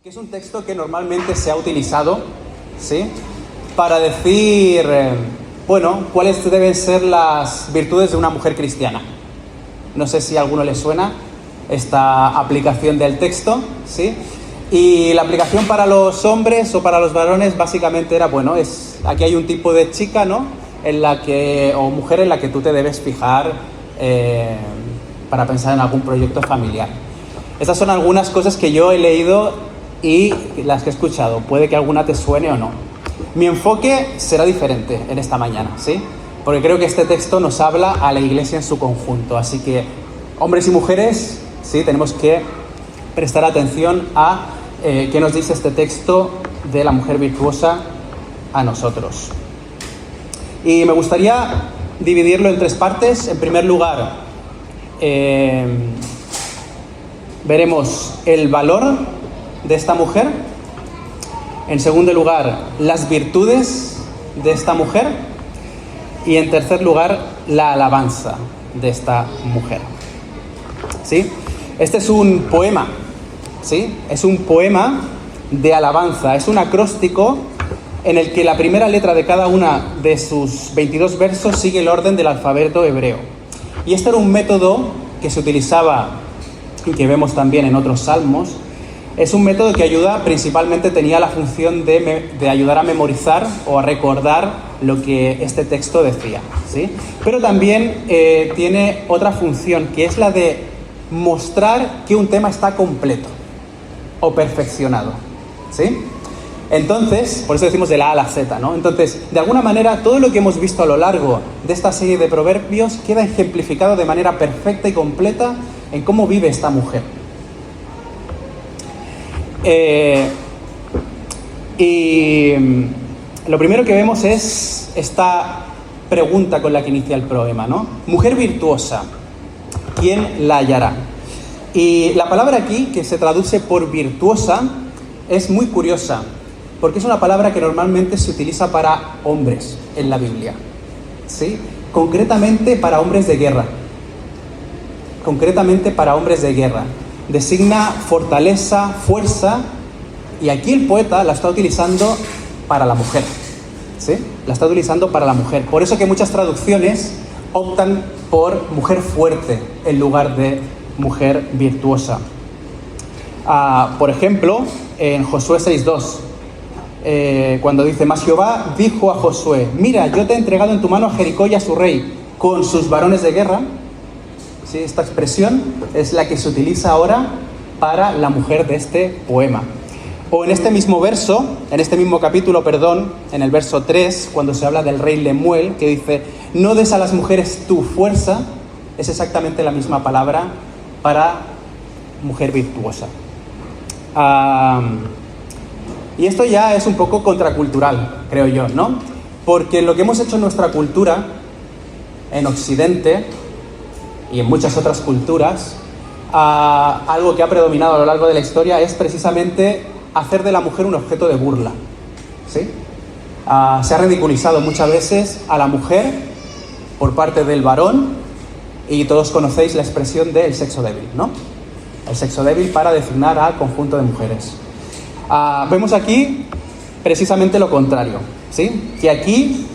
que es un texto que normalmente se ha utilizado, ¿sí?, para decir, cuáles deben ser las virtudes de una mujer cristiana. No sé si a alguno le suena esta aplicación del texto, ¿sí? Y la aplicación para los hombres o para los varones básicamente era, aquí hay un tipo de chica, ¿no?, o mujer en la que tú te debes fijar para pensar en algún proyecto familiar. Estas son algunas cosas que yo he leído y las que he escuchado. Puede que alguna te suene o no. Mi enfoque será diferente en esta mañana, ¿sí? Porque creo que este texto nos habla a la iglesia en su conjunto. Así que, hombres y mujeres, sí, tenemos que prestar atención a qué nos dice este texto de la mujer virtuosa a nosotros. Y me gustaría dividirlo en tres partes. En primer lugar, veremos el valor de esta mujer. En segundo lugar, las virtudes de esta mujer. Y en tercer lugar, la alabanza de esta mujer. ¿Sí? Este es un poema, ¿sí? Es un poema de alabanza. Es un acróstico en el que la primera letra de cada una de sus 22 versos sigue el orden del alfabeto hebreo. Y este era un método que se utilizaba y que vemos también en otros salmos. Es un método que principalmente tenía la función de ayudar a memorizar o a recordar lo que este texto decía, ¿sí? Pero también tiene otra función, que es la de mostrar que un tema está completo o perfeccionado, ¿sí? Entonces, por eso decimos de la A a la Z, ¿no? Entonces, de alguna manera, todo lo que hemos visto a lo largo de esta serie de proverbios queda ejemplificado de manera perfecta y completa en cómo vive esta mujer. Y lo primero que vemos es esta pregunta con la que inicia el poema, ¿no? Mujer virtuosa, ¿quién la hallará? Y la palabra aquí, que se traduce por virtuosa, es muy curiosa, porque es una palabra que normalmente se utiliza para hombres en la Biblia, ¿sí? Concretamente para hombres de guerra. Designa fortaleza, fuerza, y aquí el poeta la está utilizando para la mujer, ¿sí? La está utilizando para la mujer. Por eso que muchas traducciones optan por mujer fuerte en lugar de mujer virtuosa. Por ejemplo, en Josué 6:2, cuando dice: Mas Jehová dijo a Josué: mira, yo te he entregado en tu mano a Jericó y a su rey, con sus varones de guerra. ¿Sí? Esta expresión es la que se utiliza ahora para la mujer de este poema. O en este mismo capítulo, en el verso 3, cuando se habla del rey Lemuel, que dice: no des a las mujeres tu fuerza, es exactamente la misma palabra para mujer virtuosa. Y esto ya es un poco contracultural, creo yo, ¿no? Porque lo que hemos hecho en nuestra cultura, en Occidente y en muchas otras culturas, algo que ha predominado a lo largo de la historia es precisamente hacer de la mujer un objeto de burla, ¿sí? Se ha ridiculizado muchas veces a la mujer por parte del varón, y todos conocéis la expresión del sexo débil, ¿no? El sexo débil para designar al conjunto de mujeres. Vemos aquí precisamente lo contrario, ¿sí? Que aquí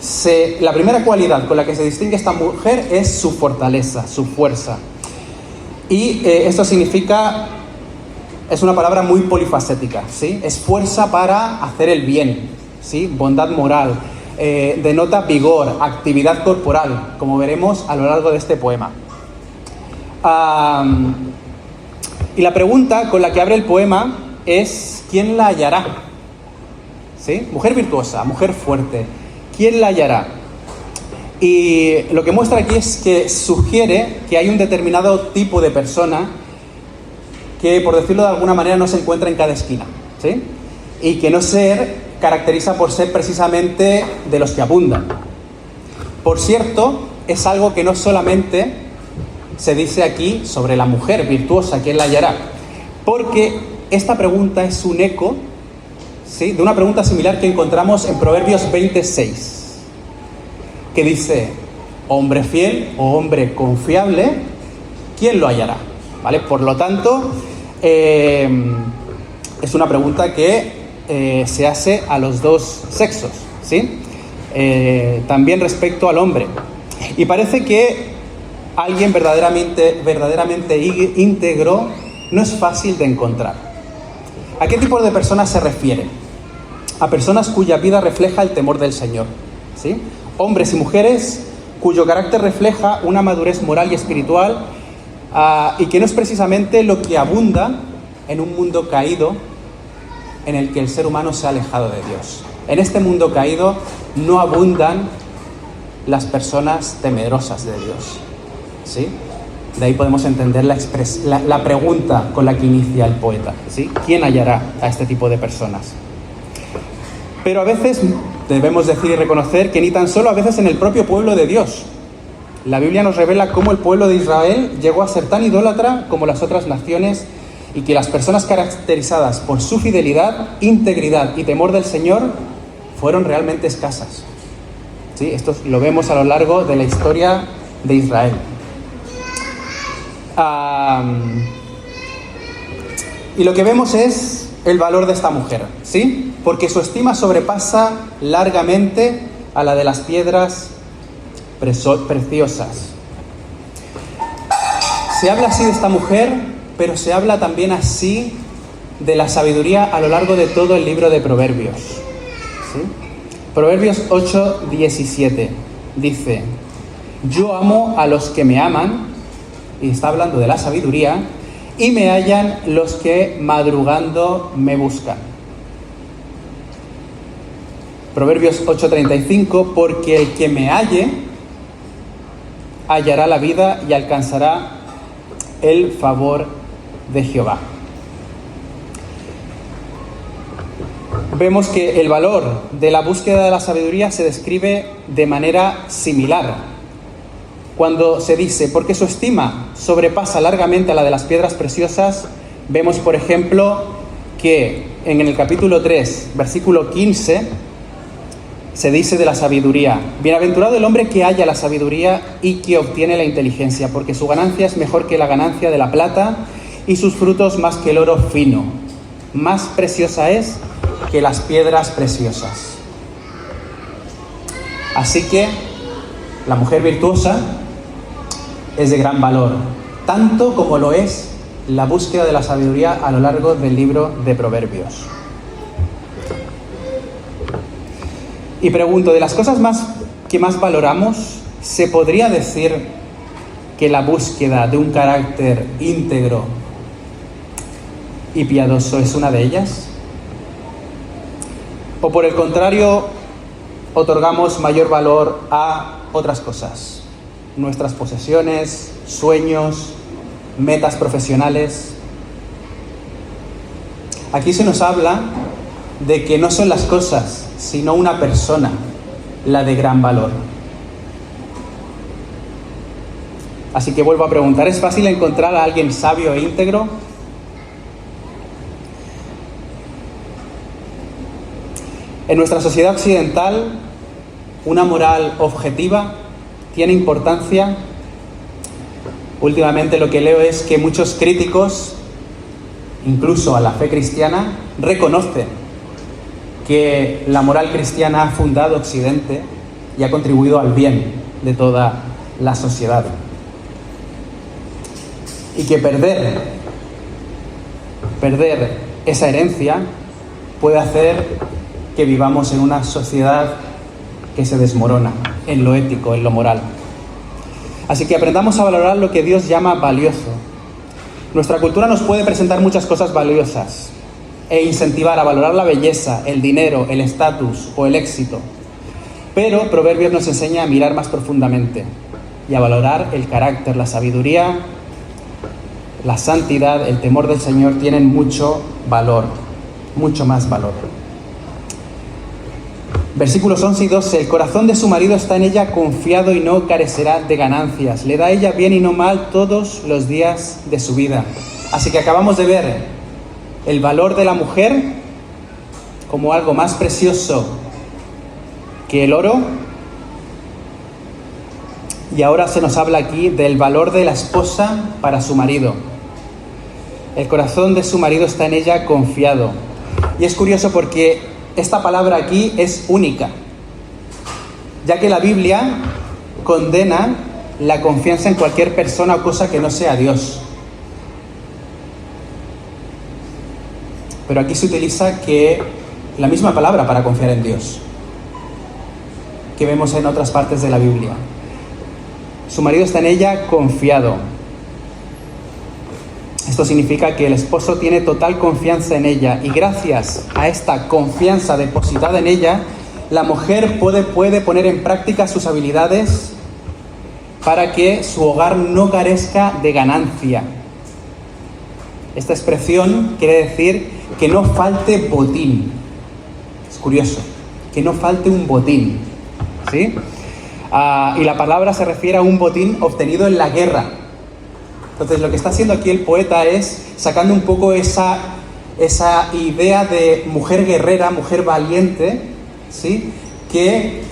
la primera cualidad con la que se distingue esta mujer es su fortaleza, su fuerza. Y esto significa, es una palabra muy polifacética, ¿sí? Es fuerza para hacer el bien, ¿sí? Bondad moral, denota vigor, actividad corporal, como veremos a lo largo de este poema. Y la pregunta con la que abre el poema es: ¿quién la hallará? ¿Sí? Mujer virtuosa, mujer fuerte, ¿quién la hallará? Y lo que muestra aquí es que sugiere que hay un determinado tipo de persona que, por decirlo de alguna manera, no se encuentra en cada esquina, ¿sí? Y que no se caracteriza por ser precisamente de los que abundan. Por cierto, es algo que no solamente se dice aquí sobre la mujer virtuosa, ¿quién la hallará? Porque esta pregunta es un eco, ¿sí?, de una pregunta similar que encontramos en Proverbios 26, que dice: hombre fiel o hombre confiable, ¿quién lo hallará? ¿Vale? Por lo tanto, es una pregunta que se hace a los dos sexos, ¿sí? También respecto al hombre. Y parece que alguien verdaderamente íntegro no es fácil de encontrar. ¿A qué tipo de personas se refiere? A personas cuya vida refleja el temor del Señor, ¿sí? Hombres y mujeres cuyo carácter refleja una madurez moral y espiritual, y que no es precisamente lo que abunda en un mundo caído en el que el ser humano se ha alejado de Dios. En este mundo caído no abundan las personas temerosas de Dios, ¿sí? De ahí podemos entender la pregunta con la que inicia el poeta, ¿sí? ¿Quién hallará a este tipo de personas? Pero a veces debemos decir y reconocer que ni tan solo a veces en el propio pueblo de Dios. La Biblia nos revela cómo el pueblo de Israel llegó a ser tan idólatra como las otras naciones, y que las personas caracterizadas por su fidelidad, integridad y temor del Señor fueron realmente escasas, ¿sí? Esto lo vemos a lo largo de la historia de Israel. Y lo que vemos es el valor de esta mujer, ¿sí? Porque su estima sobrepasa largamente a la de las piedras preciosas. Se habla así de esta mujer, pero se habla también así de la sabiduría a lo largo de todo el libro de Proverbios, ¿sí? Proverbios 8:17 dice: yo amo a los que me aman, y está hablando de la sabiduría, y me hallan los que madrugando me buscan. Proverbios 8:35: porque el que me halle hallará la vida y alcanzará el favor de Jehová. Vemos que el valor de la búsqueda de la sabiduría se describe de manera similar. Cuando se dice, porque su estima sobrepasa largamente a la de las piedras preciosas, vemos, por ejemplo, que en el capítulo 3, versículo 15, se dice de la sabiduría: bienaventurado el hombre que halla la sabiduría y que obtiene la inteligencia, porque su ganancia es mejor que la ganancia de la plata y sus frutos más que el oro fino. Más preciosa es que las piedras preciosas. Así que la mujer virtuosa es de gran valor, tanto como lo es la búsqueda de la sabiduría a lo largo del libro de Proverbios. Y pregunto, de las cosas que más valoramos, ¿se podría decir que la búsqueda de un carácter íntegro y piadoso es una de ellas? ¿O por el contrario, otorgamos mayor valor a otras cosas? Nuestras posesiones, sueños, metas profesionales. Aquí se nos habla de que no son las cosas, sino una persona la de gran valor. Así que vuelvo a preguntar, ¿es fácil encontrar a alguien sabio e íntegro? En nuestra sociedad occidental, una moral objetiva tiene importancia. Últimamente lo que leo es que muchos críticos, incluso a la fe cristiana, reconocen que la moral cristiana ha fundado Occidente y ha contribuido al bien de toda la sociedad. Y que perder esa herencia puede hacer que vivamos en una sociedad que se desmorona en lo ético, en lo moral. Así que aprendamos a valorar lo que Dios llama valioso. Nuestra cultura nos puede presentar muchas cosas valiosas e incentivar a valorar la belleza, el dinero, el estatus o el éxito. Pero Proverbios nos enseña a mirar más profundamente y a valorar el carácter, la sabiduría, la santidad, el temor del Señor tienen mucho valor, mucho más valor. Versículos 11 y 12: el corazón de su marido está en ella confiado y no carecerá de ganancias. Le da a ella bien y no mal todos los días de su vida. Así que acabamos de ver el valor de la mujer como algo más precioso que el oro. Y ahora se nos habla aquí del valor de la esposa para su marido. El corazón de su marido está en ella confiado. Y es curioso porque esta palabra aquí es única, ya que la Biblia condena la confianza en cualquier persona o cosa que no sea Dios. Pero aquí se utiliza la misma palabra para confiar en Dios, que vemos en otras partes de la Biblia. Su marido está en ella confiado. Esto significa que el esposo tiene total confianza en ella y gracias a esta confianza depositada en ella, la mujer puede poner en práctica sus habilidades para que su hogar no carezca de ganancia. Esta expresión quiere decir que no falte botín. Es curioso, que no falte un botín, ¿sí? Y la palabra se refiere a un botín obtenido en la guerra. Entonces lo que está haciendo aquí el poeta es sacando un poco esa idea de mujer guerrera, mujer valiente, ¿sí? Que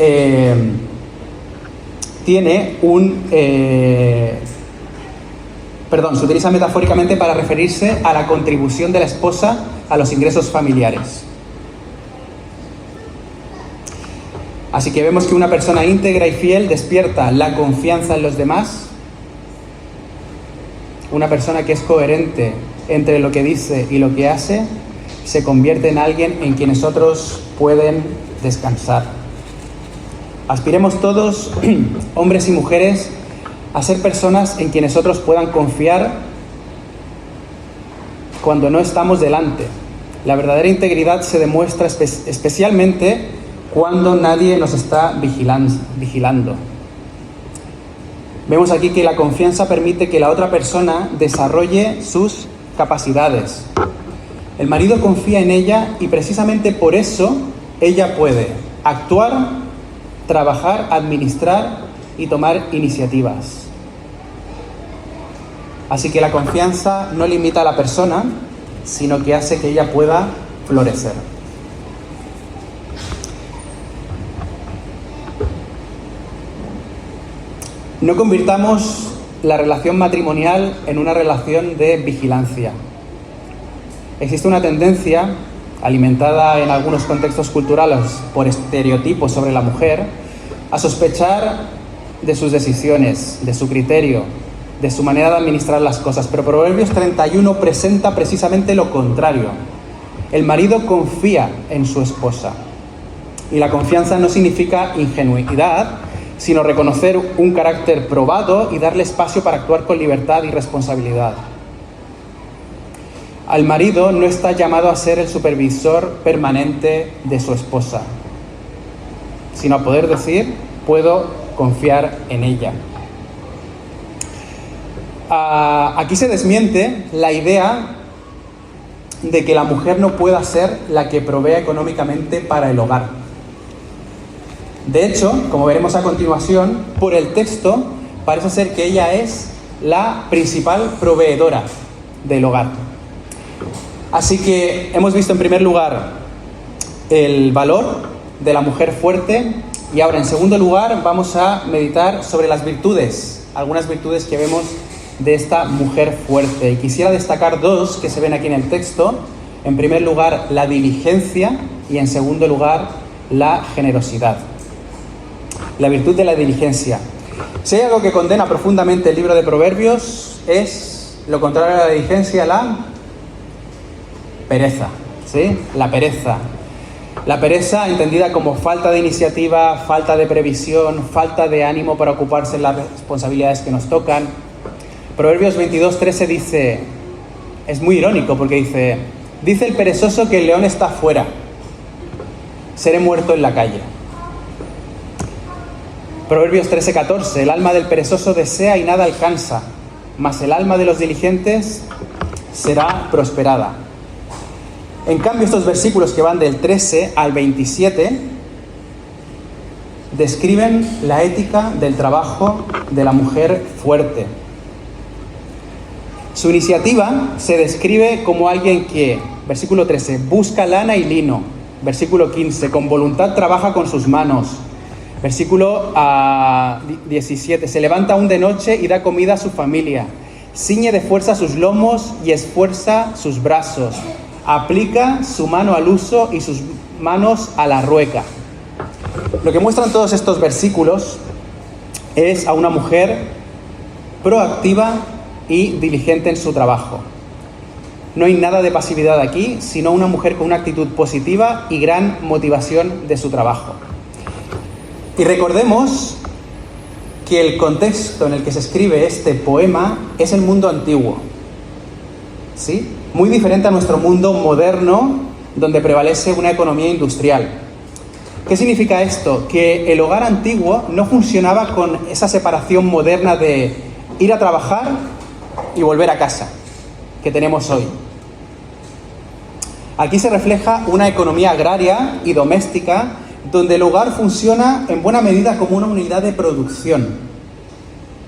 tiene se utiliza metafóricamente para referirse a la contribución de la esposa a los ingresos familiares. Así que vemos que una persona íntegra y fiel despierta la confianza en los demás. Una persona que es coherente entre lo que dice y lo que hace se convierte en alguien en quienes otros pueden descansar. Aspiremos todos, hombres y mujeres, a ser personas en quienes otros puedan confiar cuando no estamos delante. La verdadera integridad se demuestra especialmente cuando nadie nos está vigilando. Vemos aquí que la confianza permite que la otra persona desarrolle sus capacidades. El marido confía en ella y precisamente por eso ella puede actuar, trabajar, administrar y tomar iniciativas. Así que la confianza no limita a la persona, sino que hace que ella pueda florecer. No convirtamos la relación matrimonial en una relación de vigilancia. Existe una tendencia, alimentada en algunos contextos culturales por estereotipos sobre la mujer, a sospechar de sus decisiones, de su criterio, de su manera de administrar las cosas. Pero Proverbios 31 presenta precisamente lo contrario. El marido confía en su esposa. Y la confianza no significa ingenuidad, sino reconocer un carácter probado y darle espacio para actuar con libertad y responsabilidad. Al marido no está llamado a ser el supervisor permanente de su esposa, sino a poder decir, puedo confiar en ella. Aquí se desmiente la idea de que la mujer no pueda ser la que provea económicamente para el hogar. De hecho, como veremos a continuación, por el texto parece ser que ella es la principal proveedora del hogar. Así que hemos visto en primer lugar el valor de la mujer fuerte y ahora en segundo lugar vamos a meditar sobre las virtudes, algunas virtudes que vemos de esta mujer fuerte. Y quisiera destacar dos que se ven aquí en el texto. En primer lugar, la diligencia y en segundo lugar, la generosidad. La virtud de la diligencia. Si hay algo que condena profundamente el libro de Proverbios es lo contrario a la diligencia, la pereza, ¿sí? La pereza. La pereza entendida como falta de iniciativa, falta de previsión, falta de ánimo para ocuparse de las responsabilidades que nos tocan. Proverbios 22:13 dice, es muy irónico porque dice el perezoso que el león está fuera, seré muerto en la calle. Proverbios 13:14, el alma del perezoso desea y nada alcanza, mas el alma de los diligentes será prosperada. En cambio, estos versículos que van del 13 al 27 describen la ética del trabajo de la mujer fuerte. Su iniciativa se describe como alguien que, versículo 13, busca lana y lino. Versículo 15, con voluntad trabaja con sus manos. Versículo 17, se levanta aún de noche y da comida a su familia. ciñe de fuerza sus lomos y esfuerza sus brazos, aplica su mano al uso y sus manos a la rueca. Lo que muestran todos estos versículos es a una mujer proactiva y diligente en su trabajo. No hay nada de pasividad aquí, sino una mujer con una actitud positiva y gran motivación de su trabajo. Y recordemos que el contexto en el que se escribe este poema es el mundo antiguo, ¿sí? Muy diferente a nuestro mundo moderno, donde prevalece una economía industrial. ¿Qué significa esto? Que el hogar antiguo no funcionaba con esa separación moderna de ir a trabajar y volver a casa que tenemos hoy. Aquí se refleja una economía agraria y doméstica donde el hogar funciona en buena medida como una unidad de producción.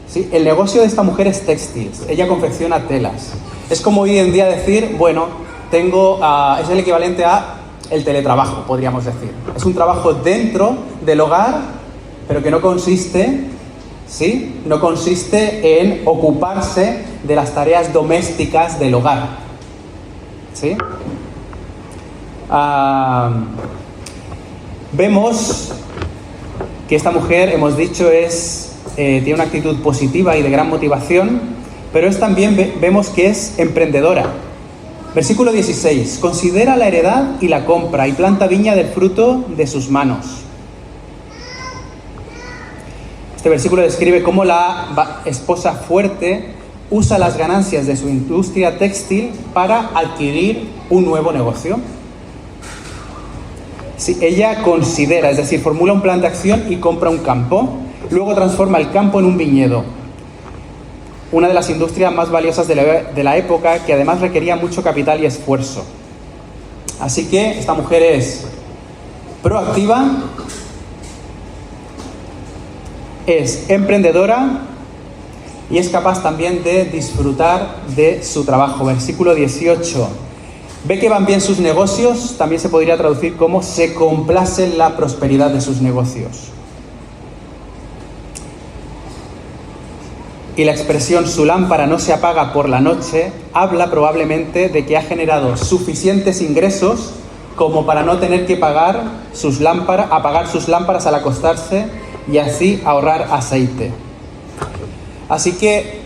¿Sí? El negocio de esta mujer es textil, ella confecciona telas. Es como hoy en día decir, bueno, es el equivalente a el teletrabajo, podríamos decir. Es un trabajo dentro del hogar, pero que no consiste, ¿sí? No consiste en ocuparse de las tareas domésticas del hogar, ¿sí? Vemos que esta mujer, hemos dicho, tiene una actitud positiva y de gran motivación, pero vemos que es emprendedora. Versículo 16. Considera la heredad y la compra y planta viña del fruto de sus manos. Este versículo describe cómo la esposa fuerte usa las ganancias de su industria textil para adquirir un nuevo negocio. Sí, ella considera, es decir, formula un plan de acción y compra un campo, luego transforma el campo en un viñedo, una de las industrias más valiosas de la época, que además requería mucho capital y esfuerzo. Así que esta mujer es proactiva, es emprendedora y es capaz también de disfrutar de su trabajo. Versículo 18. Ve que van bien sus negocios, también se podría traducir como se complace en la prosperidad de sus negocios. Y la expresión "su lámpara no se apaga por la noche" habla probablemente de que ha generado suficientes ingresos como para no tener que apagar sus lámparas al acostarse y así ahorrar aceite. Así que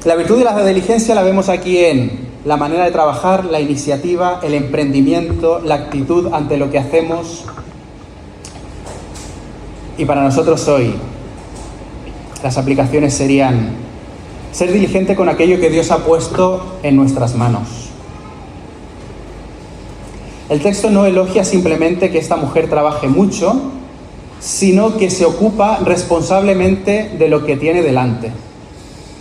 la virtud de la diligencia la vemos aquí en la manera de trabajar, la iniciativa, el emprendimiento, la actitud ante lo que hacemos. Y para nosotros hoy, las aplicaciones serían ser diligente con aquello que Dios ha puesto en nuestras manos. El texto no elogia simplemente que esta mujer trabaje mucho, sino que se ocupa responsablemente de lo que tiene delante.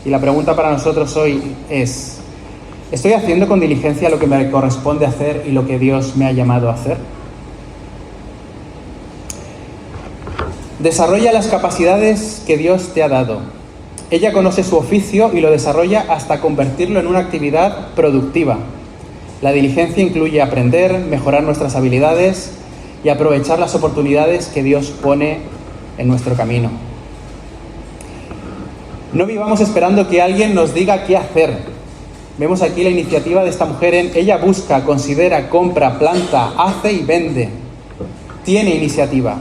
Y la pregunta para nosotros hoy es: ¿estoy haciendo con diligencia lo que me corresponde hacer y lo que Dios me ha llamado a hacer? Desarrolla las capacidades que Dios te ha dado. Ella conoce su oficio y lo desarrolla hasta convertirlo en una actividad productiva. La diligencia incluye aprender, mejorar nuestras habilidades y aprovechar las oportunidades que Dios pone en nuestro camino. No vivamos esperando que alguien nos diga qué hacer. Vemos aquí la iniciativa de esta mujer ella busca, considera, compra, planta, hace y vende. Tiene iniciativa.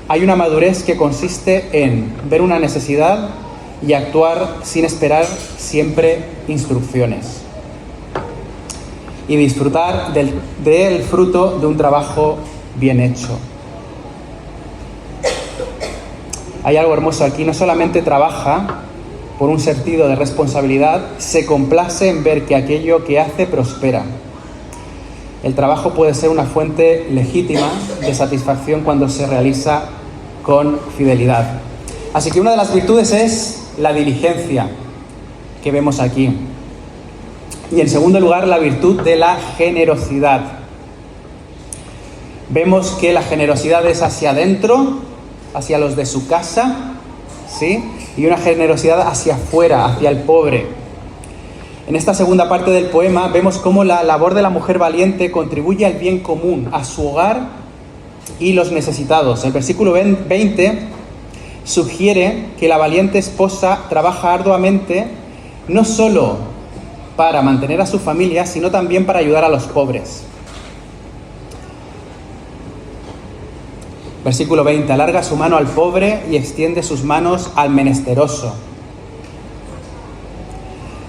Hay una madurez que consiste en ver una necesidad y actuar sin esperar siempre instrucciones. Y disfrutar del fruto de un trabajo bien hecho. Hay algo hermoso aquí, no solamente trabaja por un sentido de responsabilidad, se complace en ver que aquello que hace prospera. El trabajo puede ser una fuente legítima de satisfacción cuando se realiza con fidelidad. Así que una de las virtudes es la diligencia que vemos aquí. Y en segundo lugar, la virtud de la generosidad. Vemos que la generosidad es hacia adentro, hacia los de su casa, ¿sí? Y una generosidad hacia afuera, hacia el pobre. En esta segunda parte del poema vemos cómo la labor de la mujer valiente contribuye al bien común, a su hogar y los necesitados. El versículo 20 sugiere que la valiente esposa trabaja arduamente no solo para mantener a su familia, sino también para ayudar a los pobres. Versículo 20, alarga su mano al pobre y extiende sus manos al menesteroso.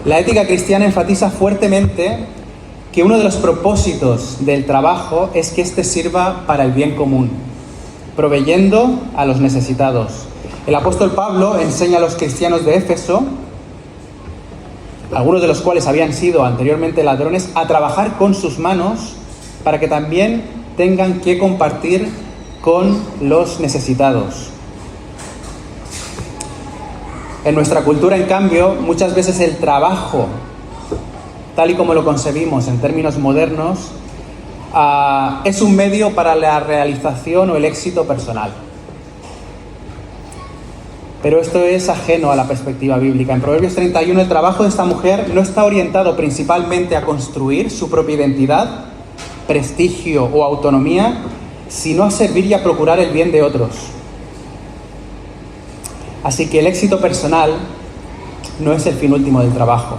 La ética cristiana enfatiza fuertemente que uno de los propósitos del trabajo es que éste sirva para el bien común, proveyendo a los necesitados. El apóstol Pablo enseña a los cristianos de Éfeso, algunos de los cuales habían sido anteriormente ladrones, a trabajar con sus manos para que también tengan que compartir con los necesitados. En nuestra cultura, en cambio, muchas veces el trabajo, tal y como lo concebimos en términos modernos, es un medio para la realización o el éxito personal. Pero esto es ajeno a la perspectiva bíblica. En Proverbios 31, el trabajo de esta mujer no está orientado principalmente a construir su propia identidad, prestigio o autonomía, sino a servir y a procurar el bien de otros. Así que el éxito personal no es el fin último del trabajo.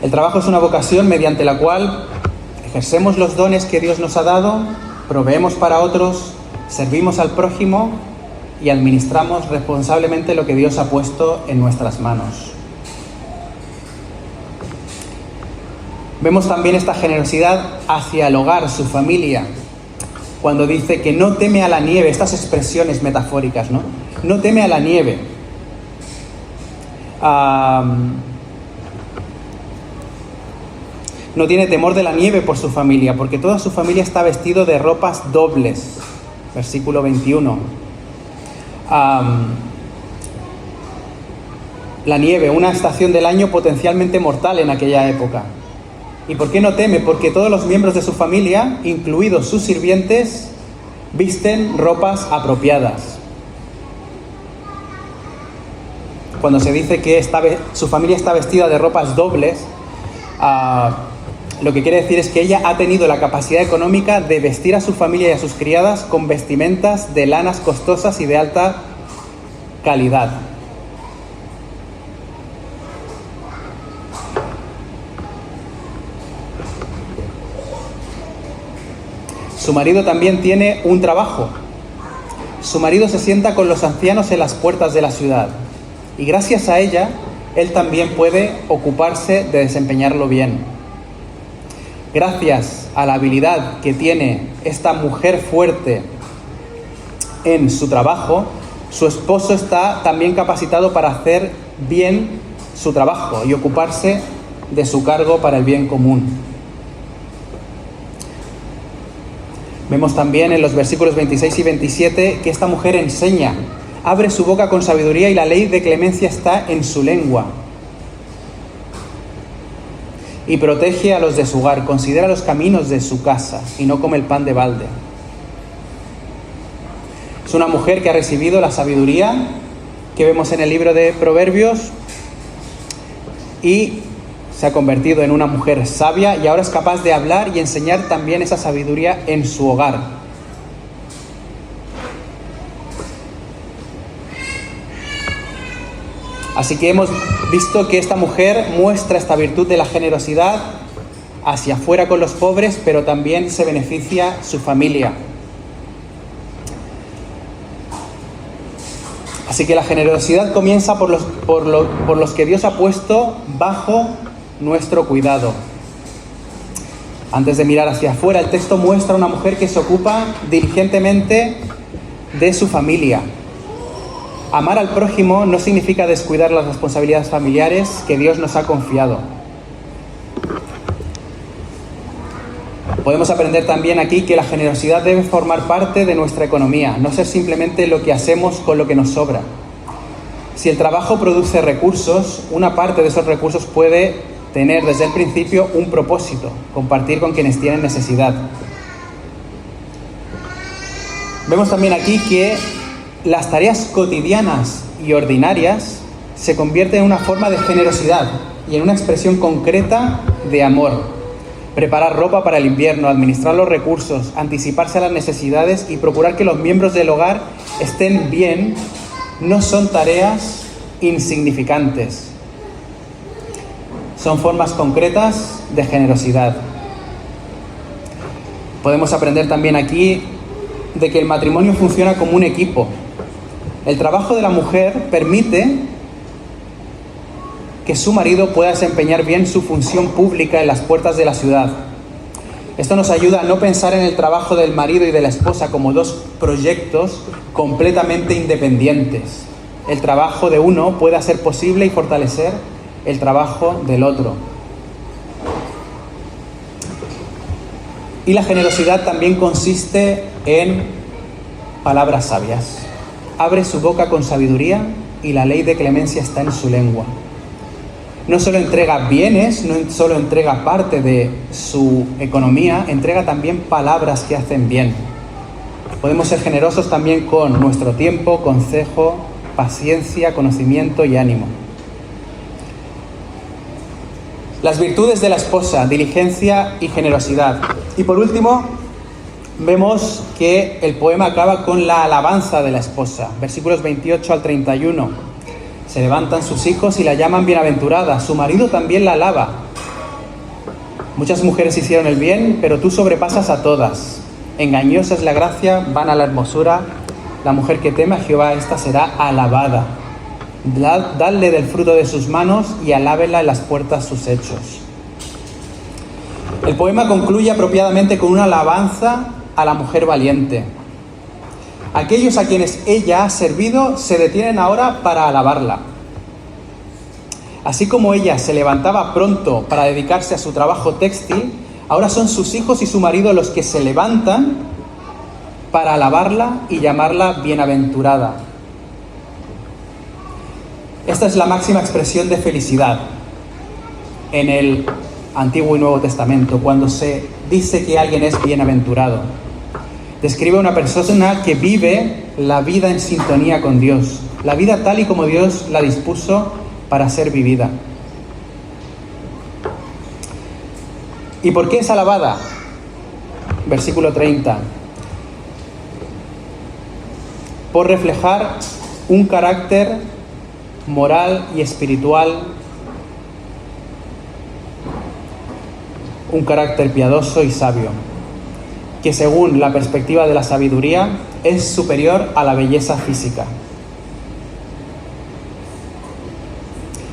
El trabajo es una vocación mediante la cual ejercemos los dones que Dios nos ha dado, proveemos para otros, servimos al prójimo y administramos responsablemente lo que Dios ha puesto en nuestras manos. Vemos también esta generosidad hacia el hogar, su familia, cuando dice que no teme a la nieve, estas expresiones metafóricas, ¿no? No teme a la nieve. No tiene temor de la nieve por su familia, porque toda su familia está vestido de ropas dobles. Versículo 21. La nieve, una estación del año potencialmente mortal en aquella época. ¿Y por qué no teme? Porque todos los miembros de su familia, incluidos sus sirvientes, visten ropas apropiadas. Cuando se dice que su familia está vestida de ropas dobles, lo que quiere decir es que ella ha tenido la capacidad económica de vestir a su familia y a sus criadas con vestimentas de lanas costosas y de alta calidad. Su marido también tiene un trabajo. Su marido se sienta con los ancianos en las puertas de la ciudad y gracias a ella, él también puede ocuparse de desempeñarlo bien. Gracias a la habilidad que tiene esta mujer fuerte en su trabajo, su esposo está también capacitado para hacer bien su trabajo y ocuparse de su cargo para el bien común. Vemos también en los versículos 26 y 27 que esta mujer enseña, abre su boca con sabiduría y la ley de clemencia está en su lengua. Y protege a los de su hogar, considera los caminos de su casa y no come el pan de balde. Es una mujer que ha recibido la sabiduría que vemos en el libro de Proverbios y se ha convertido en una mujer sabia y ahora es capaz de hablar y enseñar también esa sabiduría en su hogar. Así que hemos visto que esta mujer muestra esta virtud de la generosidad hacia afuera con los pobres, pero también se beneficia su familia. Así que la generosidad comienza por los que Dios ha puesto bajo nuestro cuidado. Antes de mirar hacia afuera, el texto muestra a una mujer que se ocupa diligentemente de su familia. Amar al prójimo no significa descuidar las responsabilidades familiares que Dios nos ha confiado. Podemos aprender también aquí que la generosidad debe formar parte de nuestra economía, no ser simplemente lo que hacemos con lo que nos sobra. Si el trabajo produce recursos, una parte de esos recursos puede tener desde el principio un propósito, compartir con quienes tienen necesidad. Vemos también aquí que las tareas cotidianas y ordinarias se convierten en una forma de generosidad y en una expresión concreta de amor. Preparar ropa para el invierno, administrar los recursos, anticiparse a las necesidades y procurar que los miembros del hogar estén bien no son tareas insignificantes. son formas concretas de generosidad. Podemos aprender también aquí de que el matrimonio funciona como un equipo. El trabajo de la mujer permite que su marido pueda desempeñar bien su función pública en las puertas de la ciudad. Esto nos ayuda a no pensar en el trabajo del marido y de la esposa como dos proyectos completamente independientes. El trabajo de uno puede hacer posible y fortalecer el trabajo del otro. Y la generosidad también consiste en palabras sabias. Abre su boca con sabiduría y la ley de clemencia está en su lengua. No solo entrega bienes, no solo entrega parte de su economía, entrega también palabras que hacen bien. Podemos ser generosos también con nuestro tiempo, consejo, paciencia, conocimiento y ánimo. Las virtudes de la esposa: diligencia y generosidad. Y por último, vemos que el poema acaba con la alabanza de la esposa. Versículos 28 al 31. Se levantan sus hijos y la llaman bienaventurada. Su marido también la alaba. Muchas mujeres hicieron el bien, pero tú sobrepasas a todas. Engañosa es la gracia, vana la hermosura. La mujer que teme a Jehová, esta será alabada. Dadle del fruto de sus manos y alábela en las puertas sus hechos. El poema concluye apropiadamente con una alabanza a la mujer valiente. Aquellos a quienes ella ha servido se detienen ahora para alabarla. Así como ella se levantaba pronto para dedicarse a su trabajo textil, ahora son sus hijos y su marido los que se levantan para alabarla y llamarla bienaventurada. Esta es la máxima expresión de felicidad en el Antiguo y Nuevo Testamento, cuando se dice que alguien es bienaventurado. Describe a una persona que vive la vida en sintonía con Dios, la vida tal y como Dios la dispuso para ser vivida. ¿Y por qué es alabada? Versículo 30. Por reflejar un carácter moral y espiritual, un carácter piadoso y sabio, que según la perspectiva de la sabiduría es superior a la belleza física.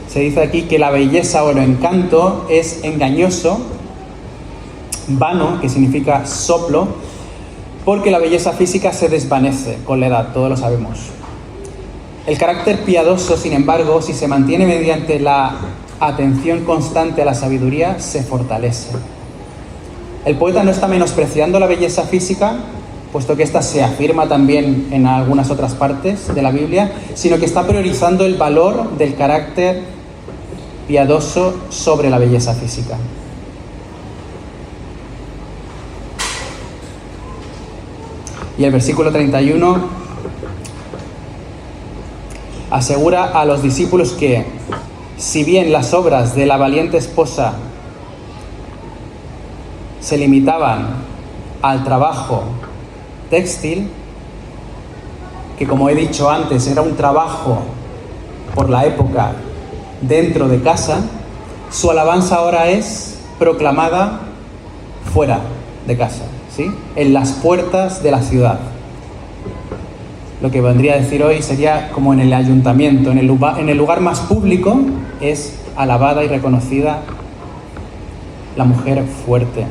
Se dice aquí que la belleza o el encanto es engañoso, vano, que significa soplo, porque la belleza física se desvanece con la edad, todos lo sabemos. El carácter piadoso, sin embargo, si se mantiene mediante la atención constante a la sabiduría, se fortalece. El poeta no está menospreciando la belleza física, puesto que ésta se afirma también en algunas otras partes de la Biblia, sino que está priorizando el valor del carácter piadoso sobre la belleza física. Y el versículo 31 asegura a los discípulos que, si bien las obras de la valiente esposa se limitaban al trabajo textil, que como he dicho antes era un trabajo por la época dentro de casa, su alabanza ahora es proclamada fuera de casa, ¿sí? En las puertas de la ciudad. Lo que vendría a decir hoy sería como en el ayuntamiento, en el lugar más público es alabada y reconocida la mujer fuerte.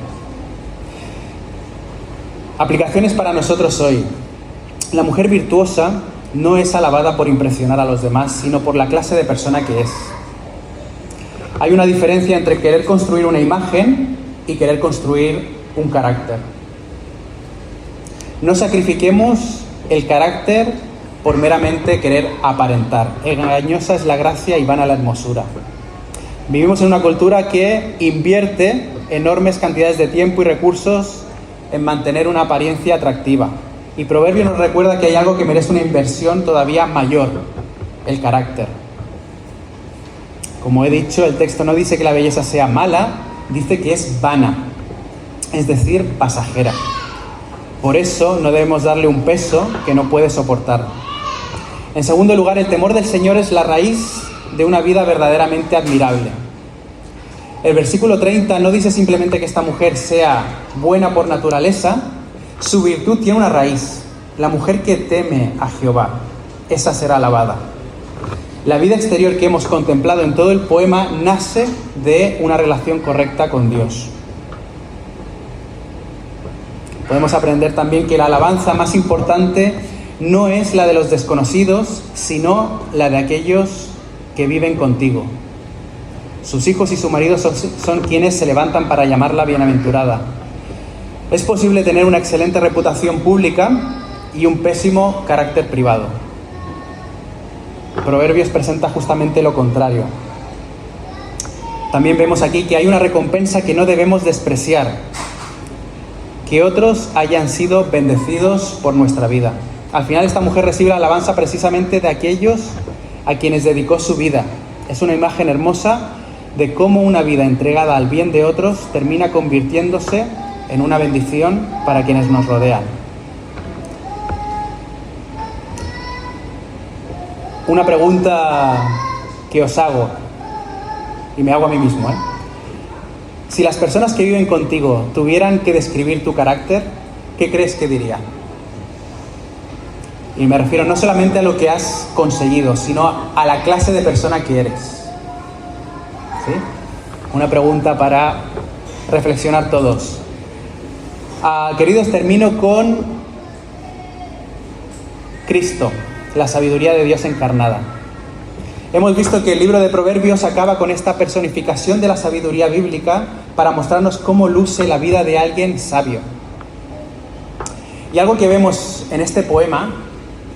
Aplicaciones para nosotros hoy. La mujer virtuosa no es alabada por impresionar a los demás, sino por la clase de persona que es. Hay una diferencia entre querer construir una imagen y querer construir un carácter. No sacrifiquemos el carácter por meramente querer aparentar. Engañosa es la gracia y vana la hermosura. Vivimos en una cultura que invierte enormes cantidades de tiempo y recursos en mantener una apariencia atractiva. Y Proverbio nos recuerda que hay algo que merece una inversión todavía mayor: el carácter. Como he dicho, el texto no dice que la belleza sea mala, dice que es vana, es decir, pasajera. Por eso no debemos darle un peso que no puede soportar. En segundo lugar, el temor del Señor es la raíz de una vida verdaderamente admirable. El versículo 30 no dice simplemente que esta mujer sea buena por naturaleza, su virtud tiene una raíz. La mujer que teme a Jehová, esa será alabada. La vida exterior que hemos contemplado en todo el poema nace de una relación correcta con Dios. Podemos aprender también que la alabanza más importante no es la de los desconocidos, sino la de aquellos que viven contigo. Sus hijos y su marido son quienes se levantan para llamarla bienaventurada. Es posible tener una excelente reputación pública y un pésimo carácter privado. Proverbios presenta justamente lo contrario. También vemos aquí que hay una recompensa que no debemos despreciar: que otros hayan sido bendecidos por nuestra vida. Al final esta mujer recibe la alabanza precisamente de aquellos a quienes dedicó su vida. Es una imagen hermosa de cómo una vida entregada al bien de otros termina convirtiéndose en una bendición para quienes nos rodean. Una pregunta que os hago, y me hago a mí mismo, Si las personas que viven contigo tuvieran que describir tu carácter, ¿qué crees que dirían? Y me refiero no solamente a lo que has conseguido, sino a la clase de persona que eres. ¿Sí? Una pregunta para reflexionar todos. Queridos, termino con Cristo, la sabiduría de Dios encarnada. Hemos visto que el libro de Proverbios acaba con esta personificación de la sabiduría bíblica para mostrarnos cómo luce la vida de alguien sabio. Y algo que vemos en este poema,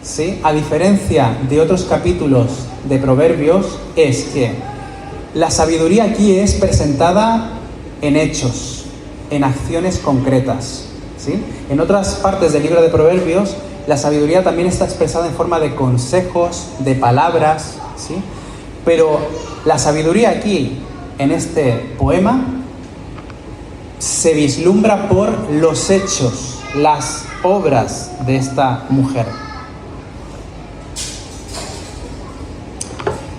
¿sí?, a diferencia de otros capítulos de Proverbios, es que la sabiduría aquí es presentada en hechos, en acciones concretas, ¿sí? En otras partes del libro de Proverbios, la sabiduría también está expresada en forma de consejos, de palabras, ¿sí? Pero la sabiduría aquí, en este poema, se vislumbra por los hechos, las obras de esta mujer.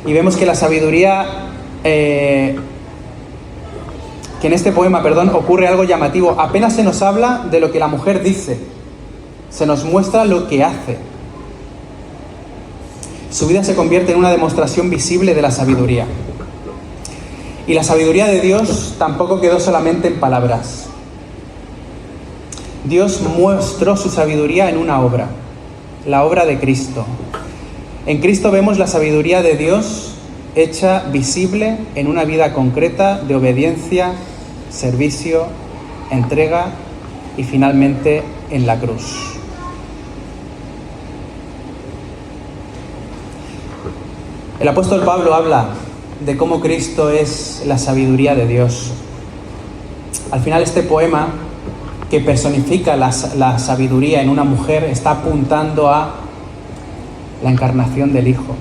Y vemos que la sabiduría, que en este poema, ocurre algo llamativo. Apenas se nos habla de lo que la mujer dice, se nos muestra lo que hace. Su vida se convierte en una demostración visible de la sabiduría. Y la sabiduría de Dios tampoco quedó solamente en palabras. Dios mostró su sabiduría en una obra, la obra de Cristo. En Cristo vemos la sabiduría de Dios hecha visible en una vida concreta de obediencia, servicio, entrega y finalmente en la cruz. El apóstol Pablo habla de cómo Cristo es la sabiduría de Dios. Al final este poema, que personifica la sabiduría en una mujer, está apuntando a la encarnación del Hijo.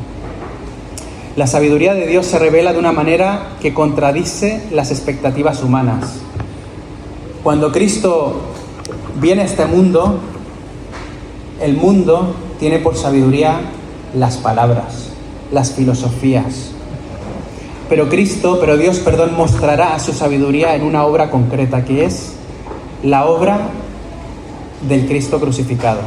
La sabiduría de Dios se revela de una manera que contradice las expectativas humanas. Cuando Cristo viene a este mundo, el mundo tiene por sabiduría las palabras, las filosofías. Pero Dios, mostrará su sabiduría en una obra concreta, que es la obra del Cristo crucificado.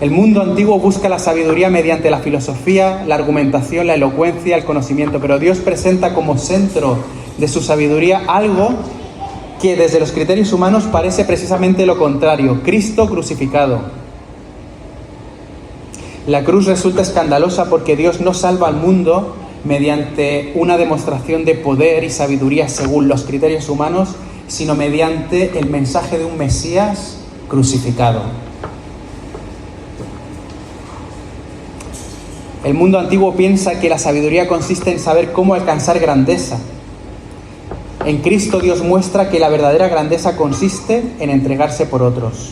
El mundo antiguo busca la sabiduría mediante la filosofía, la argumentación, la elocuencia, el conocimiento, pero Dios presenta como centro de su sabiduría algo que desde los criterios humanos parece precisamente lo contrario: Cristo crucificado. La cruz resulta escandalosa porque Dios no salva al mundo mediante una demostración de poder y sabiduría según los criterios humanos, sino mediante el mensaje de un Mesías crucificado. El mundo antiguo piensa que la sabiduría consiste en saber cómo alcanzar grandeza. En Cristo Dios muestra que la verdadera grandeza consiste en entregarse por otros.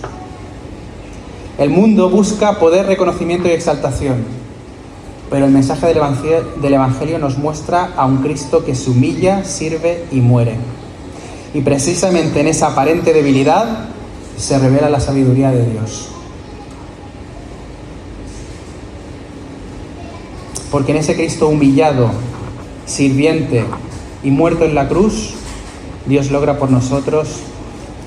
El mundo busca poder, reconocimiento y exaltación, pero el mensaje del Evangelio nos muestra a un Cristo que se humilla, sirve y muere. Y precisamente en esa aparente debilidad se revela la sabiduría de Dios. Porque en ese Cristo humillado sirviente y muerto en la cruz, Dios logra por nosotros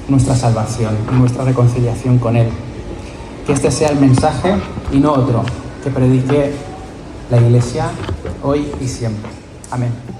nuestra salvación y nuestra reconciliación con Él. Que este sea el mensaje y no otro que predique la Iglesia hoy y siempre. Amén.